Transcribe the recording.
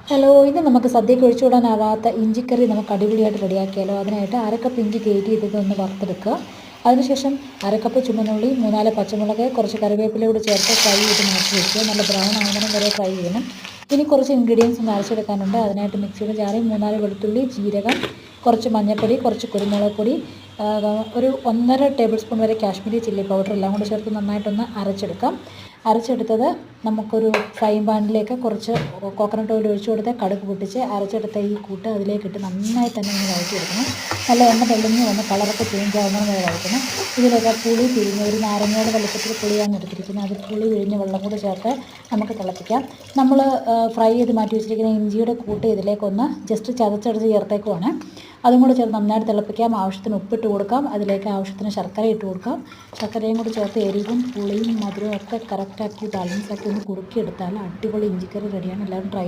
Hello, ഇന്ന് നമുക്ക് സദ്യക്ക് ഒഴിച്ചുകൂടാനാവാത്ത ഇഞ്ചിക്കറി നമുക്ക് അടിപൊളിയായിട്ട് റെഡിയാക്കിയാലോ. അതിനായിട്ട് അരക്കപ്പ് ഇഞ്ചി ഗ്രേറ്റ് ചെയ്തത് ഒന്ന് വറുത്തെടുക്കുക. അതിനുശേഷം അരക്കപ്പ് ചുമന്നുള്ളി, 3-4 പച്ചമുളക്, കുറച്ച് കറിവേപ്പില കൂടി ചേർത്ത് ഫ്രൈ ചെയ്ത് മാറ്റി വയ്ക്കുക. നല്ല ബ്രൗൺ ആകുന്നതിനും വരെ ഫ്രൈ ചെയ്യണം. ഇനി കുറച്ച് ഇൻഗ്രീഡിയൻസ് ഒന്ന് അരച്ചെടുക്കാനുണ്ട്. അതിനായിട്ട് മിക്സിയുടെ ജാറിൽ 3-4 വെളുത്തുള്ളി, ജീരകം, കുറച്ച് മഞ്ഞൾപ്പൊടി, കുറച്ച് കുരുമുളക് പൊടി, ഒരു 1.5 ടേബിൾ സ്പൂൺ വരെ കാശ്മീരി ചില്ലി പൗഡർ എല്ലാം കൂടി ചേർത്ത് നന്നായിട്ടൊന്ന് അരച്ചെടുക്കാം. അരച്ചെടുത്തത് നമുക്കൊരു ഫ്രൈ പാനിലേക്ക് കുറച്ച് കോക്കനട്ട് ഓയിൽ ഒഴിച്ചു കൊടുത്ത് കടുക് പൊട്ടിച്ച് അരച്ചെടുത്ത ഈ കൂട്ട് അതിലേക്കിട്ട് നന്നായി തന്നെ ഒന്ന് വഴറ്റിയെടുക്കണം. നല്ല എണ്ണ തെളിഞ്ഞ് വന്ന് കളറൊക്കെ ചേഞ്ച് ആകുന്നത് വരെ വഴറ്റണം. ഇതിലേക്ക് പുളി പിഴിഞ്ഞ് ഒരു നാരങ്ങയുടെ വലുപ്പത്തിൽ പുളിയാണ് എടുത്തിരിക്കുന്നത്. അത് പുളി പിഴിഞ്ഞ് വെള്ളം കൂടി ചേർത്ത് നമുക്ക് തിളപ്പിക്കാം. നമ്മൾ ഫ്രൈ ചെയ്ത് മാറ്റി വെച്ചിരിക്കുന്ന ഇഞ്ചിയുടെ കൂട്ട് ഇതിലേക്കൊന്ന് ജസ്റ്റ് ചതച്ചടച്ച് ചേർത്തേക്കുവാണ്. അതും കൂടി ചേർത്ത് നന്നായിട്ട് തിളപ്പിക്കാം. ആവശ്യത്തിന് ഉപ്പിട്ട് കൊടുക്കാം. അതിലേക്ക് ആവശ്യത്തിന് ശർക്കര ഇട്ട് കൊടുക്കാം. ശർക്കരയും കൂടി ചേർത്ത് എരിവും പുളിയും മധുരവും ഒക്കെ കറക്റ്റാക്കി ബാലൻസാക്കി ഒന്ന് കുറുക്കിയെടുത്താൽ അടിപൊളി ഇഞ്ചിക്കറി റെഡിയാണ്. എല്ലാവരും ട്രൈ